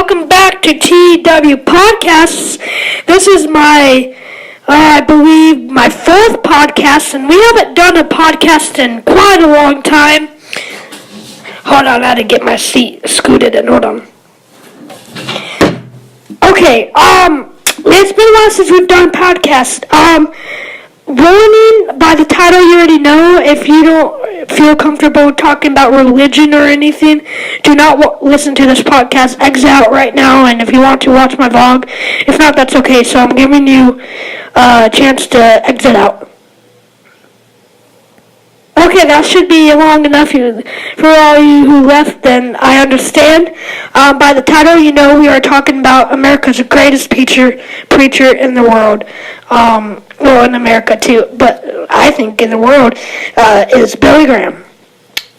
welcome back to TwPodcasts. This is I believe, my fourth podcast, and we haven't done a podcast in quite a long time. Hold on, I had to get my seat scooted in. Hold on. Okay, it's been a while since we've done a podcast. Warning, by the title you already know, if you don't feel comfortable talking about religion or anything, do not listen to this podcast. Exit out right now, and if you want to, watch my vlog. If not, that's okay, so I'm giving you a chance to exit out. Okay, that should be long enough for all you who left, then I understand. By the title, you know we are talking about America's greatest preacher in the world. Well, in America too, but I think in the world, is Billy Graham.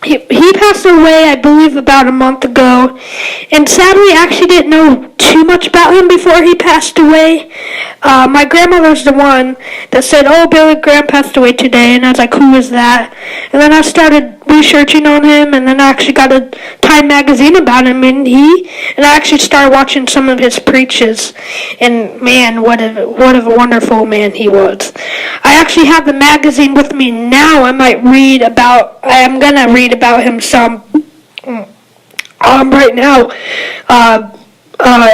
He passed away, I believe, about a month ago, and sadly, I actually didn't know too much about him before he passed away. My grandmother's the one that said, "Oh, Billy Graham passed away today," and I was like, "Who is that?" And then I started researching on him, and then I actually got a Time magazine about him, and I actually started watching some of his preaches, and man, what a wonderful man he was. I actually have the magazine with me now. I am gonna read about him some right now.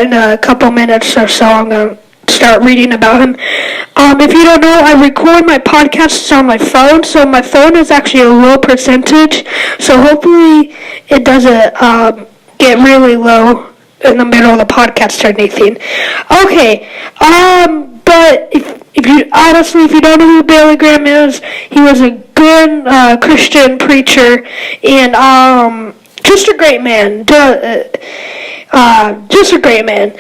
In a couple minutes or so, I'm gonna start reading about him. If you don't know, I record my podcasts on my phone, so my phone is actually a low percentage, so hopefully it doesn't get really low in the middle of the podcast or anything. Okay, but if you don't know who Billy Graham is, he was a good Christian preacher, and just a great man. Just a great man.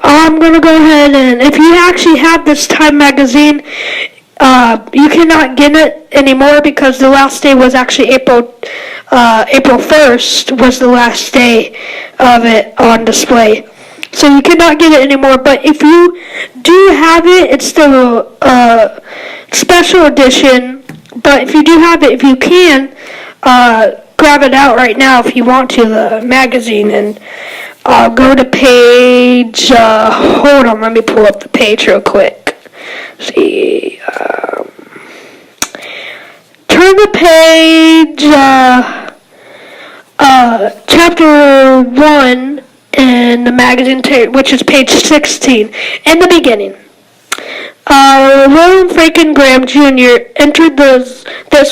I'm going to go ahead, and if you actually have this Time magazine, you cannot get it anymore because the last day was actually April 1st was the last day of it on display. So you cannot get it anymore, but if you do have it, it's still a special edition. But if you do have it, if you can, grab it out right now if you want to, the magazine, and go to page, hold on, let me pull up the page real quick. See, turn to page, chapter 1 in the magazine, which is page 16, in the beginning. William Franklin Graham Jr. entered this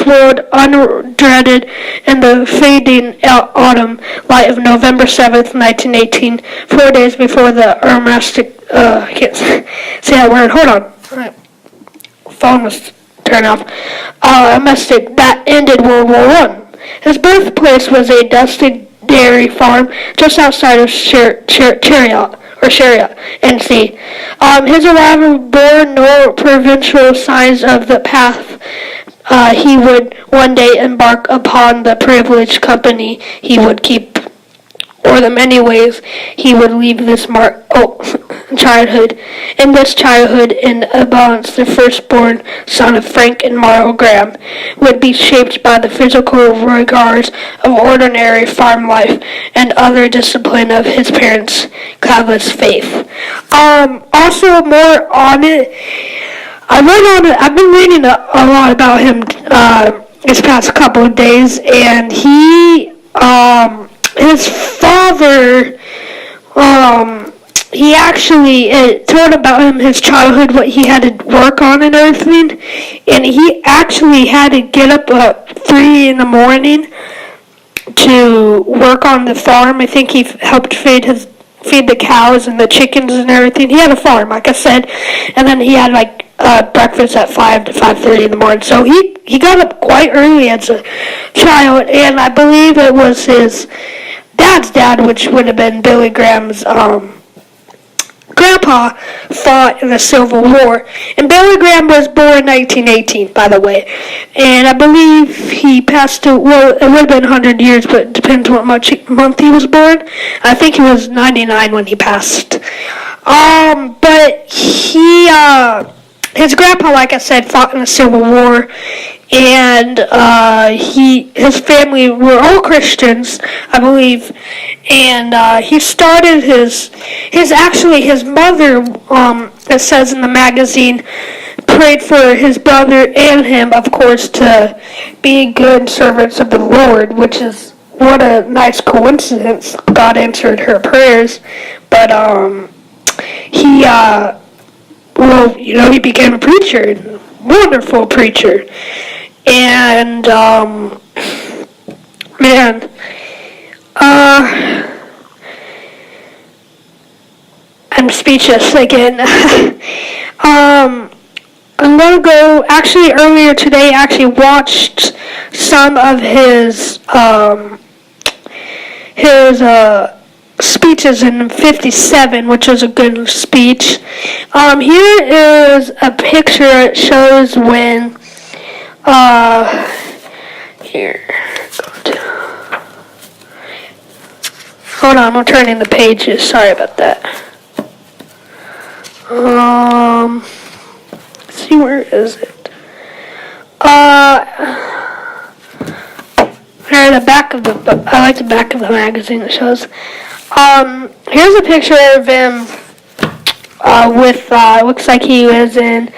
world undreaded in the fading autumn light of November 7th, 1918, 4 days before the armistice, I can't say that word, hold on, my phone was turned off, armistice that ended World War I. His birthplace was a dusty dairy farm just outside of Shariat, NC. His arrival bore no provincial signs of the path he would one day embark upon, the privileged company he would keep, or the many ways he would leave this childhood. In this childhood, in abundance, the firstborn son of Frank and Marl Graham would be shaped by the physical rigors of ordinary farm life and other discipline of his parents' cloudless faith. Also, more on it, I've been reading a lot about him this past couple of days, and his father, he actually told about him, his childhood, what he had to work on and everything, and he actually had to get up at 3 in the morning to work on the farm. I think he helped feed the cows and the chickens and everything. He had a farm, like I said, and then he had breakfast at 5 to 5:30 in the morning. So he got up quite early as a child, and I believe it was his dad's dad, which would have been Billy Graham's grandpa, fought in the Civil War. And Billy Graham was born in 1918, by the way. And I believe he passed it would have been 100 years, but it depends what month he was born. I think he was 99 when he passed. But his grandpa, like I said, fought in the Civil War, and his family were all Christians, I believe, and he started his mother, it says in the magazine, prayed for his brother and him, of course, to be good servants of the Lord, which is what a nice coincidence. God answered her prayers, but he he became a preacher, wonderful preacher, and man, I'm speechless again. I'm gonna go. Actually, earlier today, I actually watched some of his speeches in '57, which was a good speech. Here is a picture. It shows when. Here. Hold on, I'm turning the pages. Sorry about that. Let's see, where is it? Here, the back of the book. I like the back of the magazine. It shows. Here's a picture of him looks like he was in.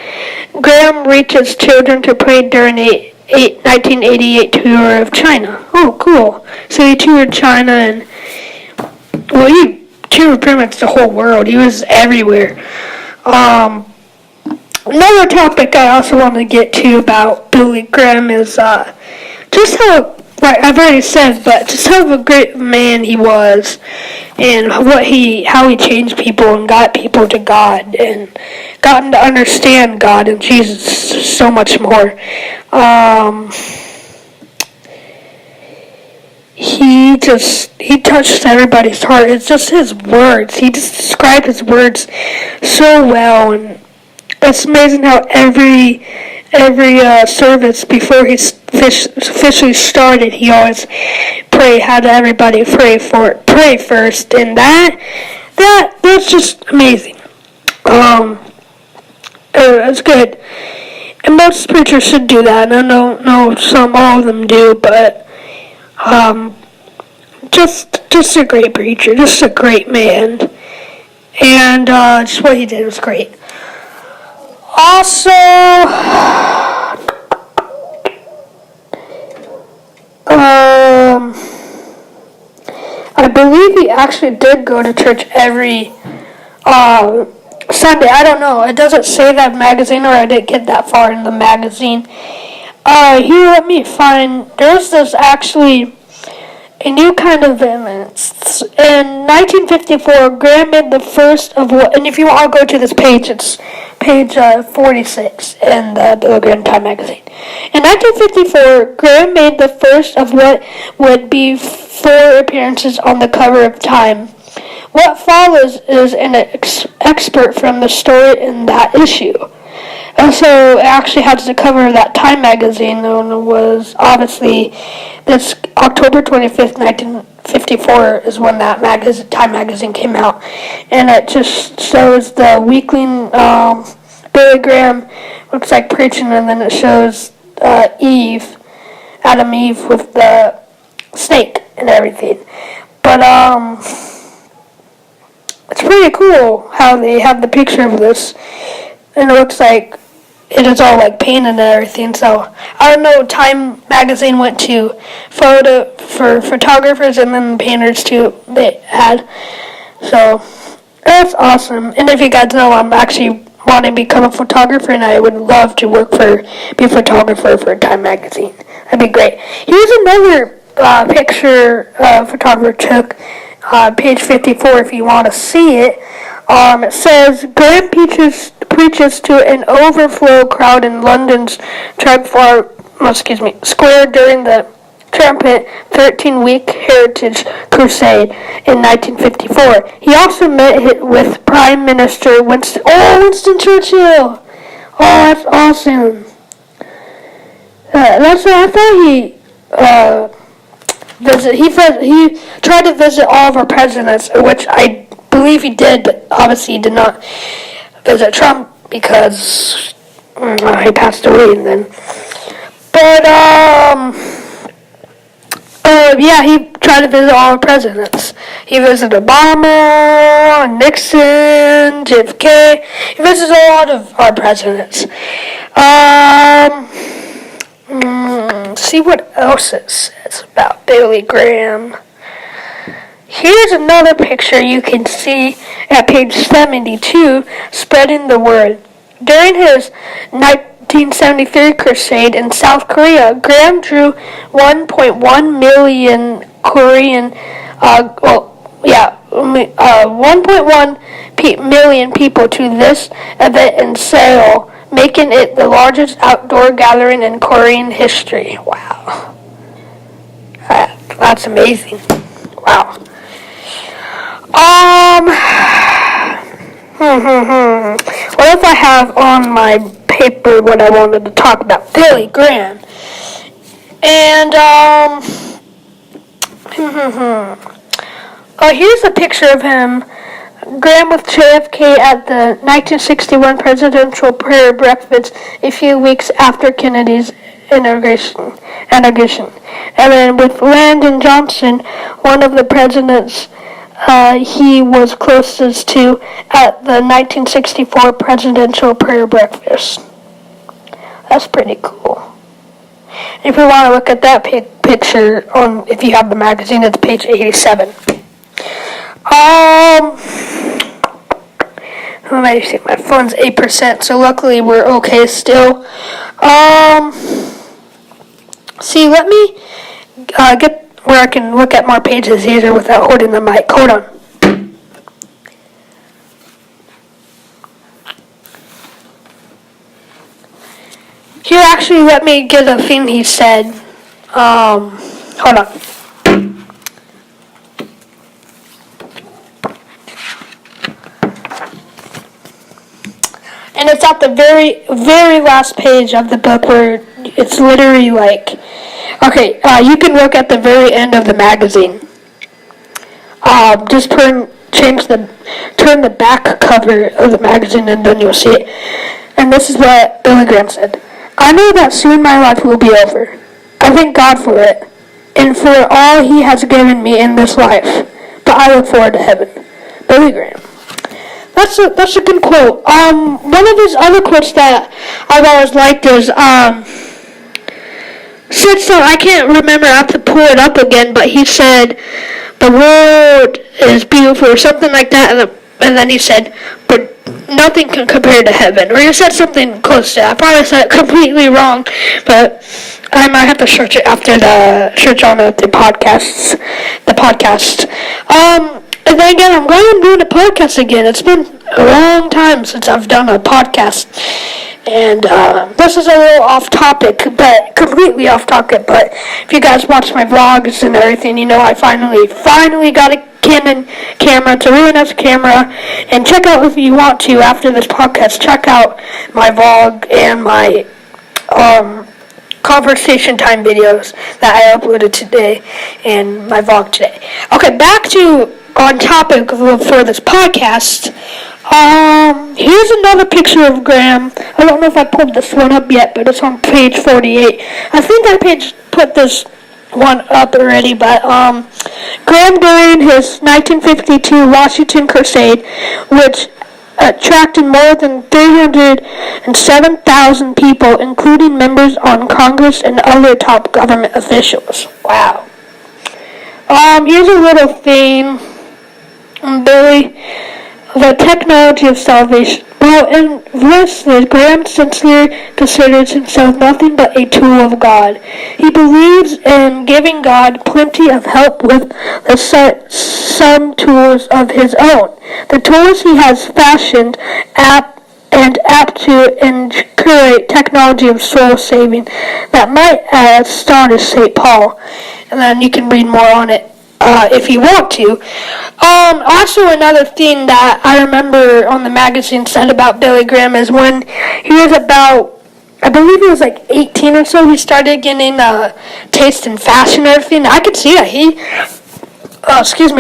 Graham reaches children to pray during a 1988 tour of China. Oh, cool. So he toured China and, he toured pretty much the whole world. He was everywhere. Another topic I also want to get to about Billy Graham is just how, I've already said, but just how a great man he was, and how he changed people and got people to God and gotten to understand God and Jesus so much more. He touched everybody's heart. It's just his words. He just described his words so well, and it's amazing how every service before he officially started, he always had everybody pray first, and that's just amazing. It's good, and most preachers should do that. And I don't know if all of them do, but just a great preacher, just a great man, and just what he did was great. Also, I believe he actually did go to church every Sunday. I don't know. It doesn't say that magazine, or I didn't get that far in the magazine. Here, let me find. There's this actually a new kind of evidence. In 1954, Graham made the first of what, and if you want to go to this page, it's page 46 in the Billy Graham Time magazine. In 1954, Graham made the first of what would be 4 appearances on the cover of Time. What follows is an expert from the story in that issue. Also, it actually has the cover of that Time magazine, and it was obviously this October 25th, 1954 is when that Time magazine came out, and it just shows the weakling Billy Graham looks like preaching, and then it shows Adam Eve with the snake and everything. But it's pretty cool how they have the picture of this, and it looks like it is all like painted and everything. So I don't know. Time magazine went to photo for photographers and then painters too. They had, so that's awesome. And if you guys know, I'm actually wanting to become a photographer, and I would love to be a photographer for Time magazine. That'd be great. Here's another picture a photographer took. Page 54 if you want to see it. It says, Graham preaches to an overflow crowd in London's Square during the triumphant 13-week Heritage Crusade in 1954. He also met with Prime Minister Winston Churchill. Oh, that's awesome. I thought he he tried to visit all of our presidents, which I believe he did, but obviously he did not visit Trump because He passed away then. But, yeah, he tried to visit all the presidents. He visited Obama, Nixon, JFK. He visited a lot of our presidents. See what else it says about Billy Graham. Here's another picture you can see at page 72, spreading the word. During his 1973 crusade in South Korea, Graham drew 1.1 million Korean, 1.1 million people to this event in Seoul, making it the largest outdoor gathering in Korean history. Wow. That's amazing. Wow. What if I have on my paper what I wanted to talk about? Billy Graham. And, here's a picture of him. Graham with JFK at the 1961 presidential prayer breakfast a few weeks after Kennedy's inauguration. And then with Lyndon Johnson, one of the presidents he was closest to at the 1964 presidential prayer breakfast. That's pretty cool. If you want to look at that picture if you have the magazine, it's page 87. Let me see, my phone's 8%, so luckily we're okay still. Let me get where I can look at more pages easier without holding the mic. Hold on. Here, actually, let me get a thing he said. Hold on. And it's at the very, very last page of the book where it's literally like, okay, you can look at the very end of the magazine. Just turn the back cover of the magazine and then you'll see it. And this is what Billy Graham said. I know that soon my life will be over. I thank God for it and for all he has given me in this life. But I look forward to heaven. Billy Graham. That's a good quote. One of his other quotes that I've always liked is, I can't remember, I have to pull it up again, but he said, the world is beautiful, or something like that, and then he said, but nothing can compare to heaven. Or he said something close to that. I probably said it completely wrong, but I might have to search it after search on the podcast. And then again, I'm glad I'm doing a podcast again. It's been a long time since I've done a podcast. And this is a little off topic, but completely off topic. But if you guys watch my vlogs and everything, you know I finally got a Canon camera. It's a really nice camera. And check out, if you want to, after this podcast, check out my vlog and my conversation time videos that I uploaded today and my vlog today. Okay, back to on topic for this podcast. Here's another picture of Graham. I don't know if I pulled this one up yet, but it's on page 48. I think I put this one up already, but Graham during his 1952 Washington crusade, which attracted more than 307,000 people, including members on Congress and other top government officials. Wow. Here's a little thing. Billy, the technology of salvation. Well, in this, Graham sincerely considers himself nothing but a tool of God. He believes in giving God plenty of help with some tools of his own. The tools he has fashioned apt to create technology of soul saving that might astonish St. Paul. And then you can read more on it if you want to. Also, another thing that I remember on the magazine said about Billy Graham is when he was about, I believe he was like 18 or so, he started getting taste in fashion and everything. I could see that he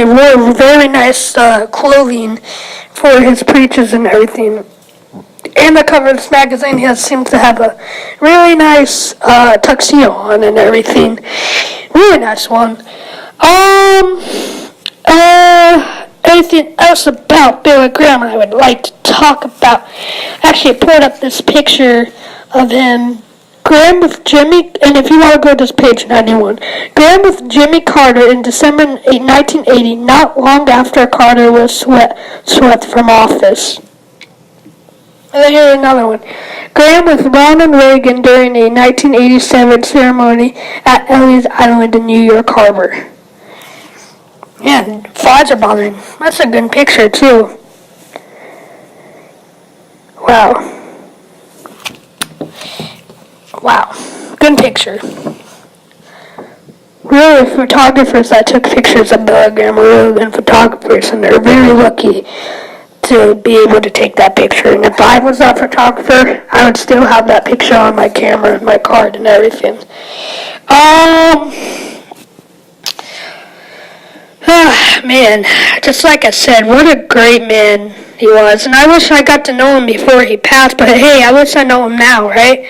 wore very nice clothing for his preachers and everything. And the cover of this magazine seems to have a really nice tuxedo on and everything. Really nice one. Anything else about Billy Graham I would like to talk about? Actually, I pulled up this picture of him. Graham with Jimmy, and if you want to go to this page 91, Graham with Jimmy Carter in December 1980, not long after Carter was swept from office. And then here's another one. Graham with Ronald Reagan during a 1987 ceremony at Ellis Island in New York Harbor. Yeah, flies are bothering. That's a good picture, too. Wow. Good picture. Really, photographers that took pictures of Billy Graham are really good photographers, and they're very lucky to be able to take that picture. And if I was a photographer, I would still have that picture on my camera and my card and everything. Man, just like I said, what a great man he was. And I wish I got to know him before he passed, but hey, I wish I know him now, right?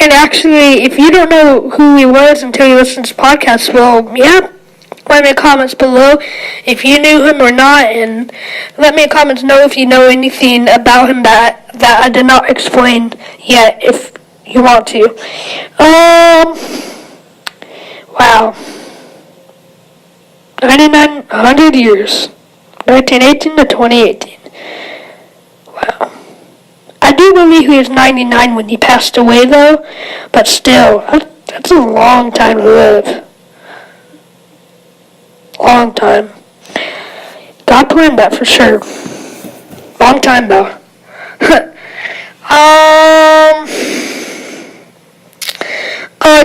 And actually, if you don't know who he was until you listen to this podcast, well, yeah, let me in the comments below if you knew him or not, and let me in the comments know if you know anything about him that I did not explain yet, if you want to. Wow. 100 years. 1918 to 2018. Wow. I do believe he was 99 when he passed away, though, but still, that's a long time to live. Long time. God planned that for sure. Long time, though.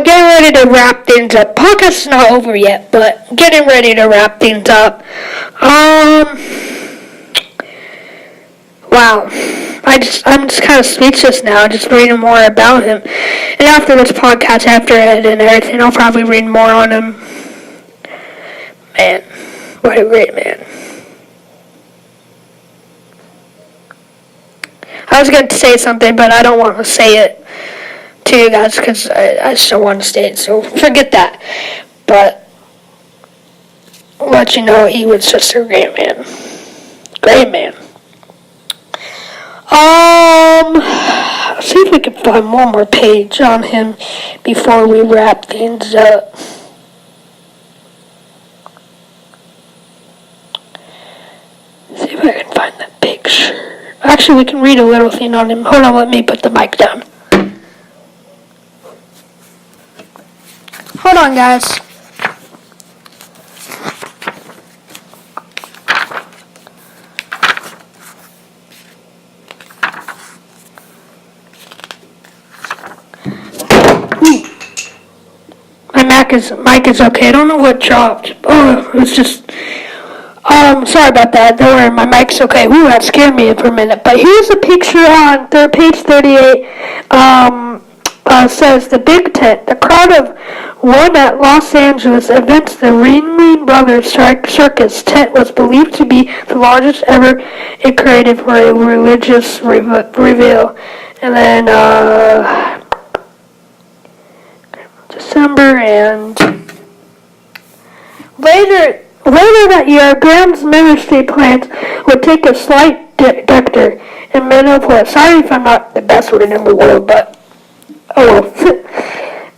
Getting ready to wrap things up. Podcast is not over yet, but getting ready to wrap things up. Wow. I'm just kind of speechless now, just reading more about him. And after this podcast, after it and everything, I'll probably read more on him. Man, what a great man. I was going to say something, but I don't want to say it to you guys because I still want to say it, so forget that. But I'll let you know he was just a great man. Great man. See if we can find one more page on him before we wrap things up. See if I can find that picture. Actually, we can read a little thing on him. Hold on, let me put the mic down. Hold on, guys. My mic is okay. I don't know what dropped. Oh, it was just... sorry about that. Don't worry, my mic's okay. Ooh, that scared me for a minute. But here's a picture on page 38. Says the Big Tent. The crowd of one at Los Angeles events, the Ringling Brothers Circus tent was believed to be the largest ever created for a religious reveal. And then December and later that year, Graham's ministry plans would take a slight detour in Minneapolis. Sorry if I'm not the best word in the world, but oh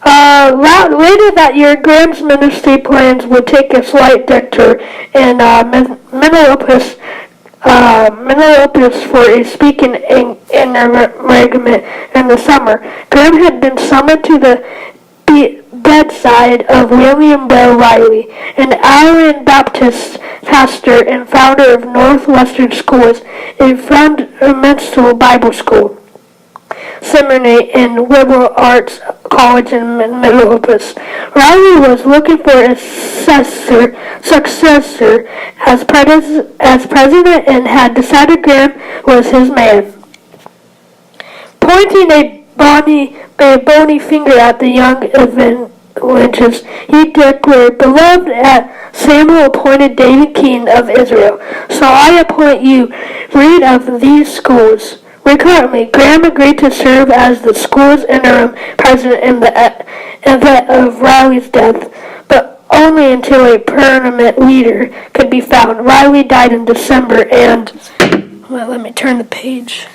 well. Later that year, Graham's ministry plans would take a slight detour in Minneapolis for a speaking engagement in the summer. Graham had been summoned to the bedside of William Bell Riley, an Ireland Baptist pastor and founder of Northwestern Schools, a fundamental Bible school, seminary, and liberal arts college in Minneapolis. Riley was looking for a successor as president and had decided Graham was his man. Pointing a bony finger at the young evangelist, he declared, "Beloved, at Samuel appointed David king of Israel. So I appoint you. Read of these schools. Recurrently, Graham agreed to serve as the school's interim president in the event of Riley's death, but only until a permanent leader could be found. Riley died in December and... Well, let me turn the page.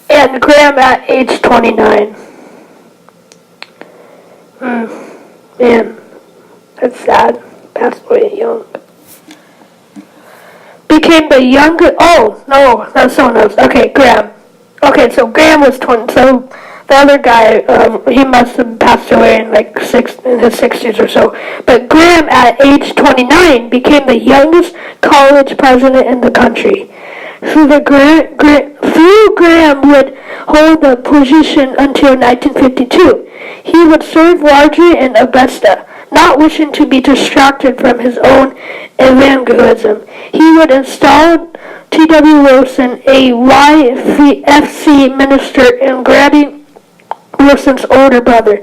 And Graham at age 29. Man, that's sad. Passed away young. Became the youngest... Oh, no, that's someone else. Okay, Graham. Okay, so Graham was 20. So the other guy, he must have passed away in like in his 60s or so. But Graham, at age 29, became the youngest college president in the country. Through Graham would hold the position until 1952. He would serve largely in Augusta, not wishing to be distracted from his own evangelism. He would install T.W. Wilson, a YFC minister, and Grady Wilson's older brother,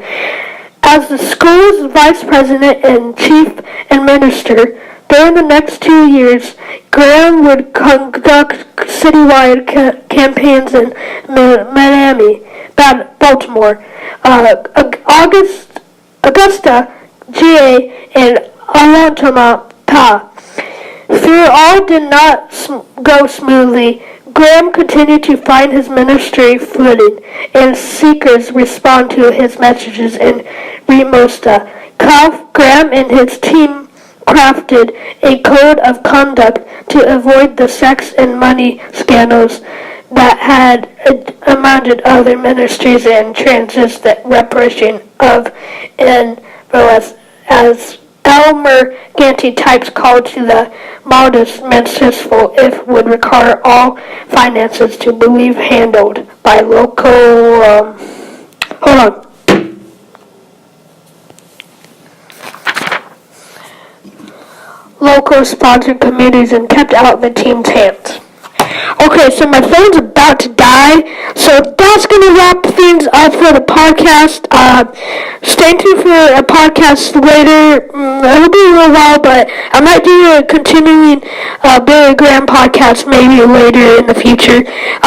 as the school's vice president and chief administrator. During the next 2 years, Graham would conduct citywide campaigns in Miami, Baltimore, Augusta, GA, and Alabama. Though all did not go smoothly, Graham continued to find his ministry footing, and seekers respond to his messages in Remosta. Graham and his team crafted a code of conduct to avoid the sex and money scandals that had amounted other ministries and transist repression of as Elmer Ganty types called to the modest mistrustful if would require all finances to believe handled by local local sponsored communities and kept out of the team's hands. Okay, so my phone's about to die, so that's going to wrap things up for the podcast. Stay tuned for a podcast later. It'll be a little while, but I might do a continuing Billy Graham podcast maybe later in the future.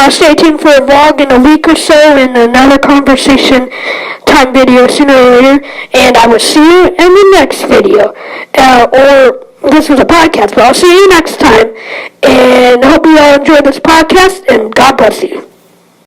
Stay tuned for a vlog in a week or so and another conversation time video sooner or later, and I will see you in the next video. This was a podcast, but I'll see you next time. And I hope you all enjoyed this podcast, and God bless you.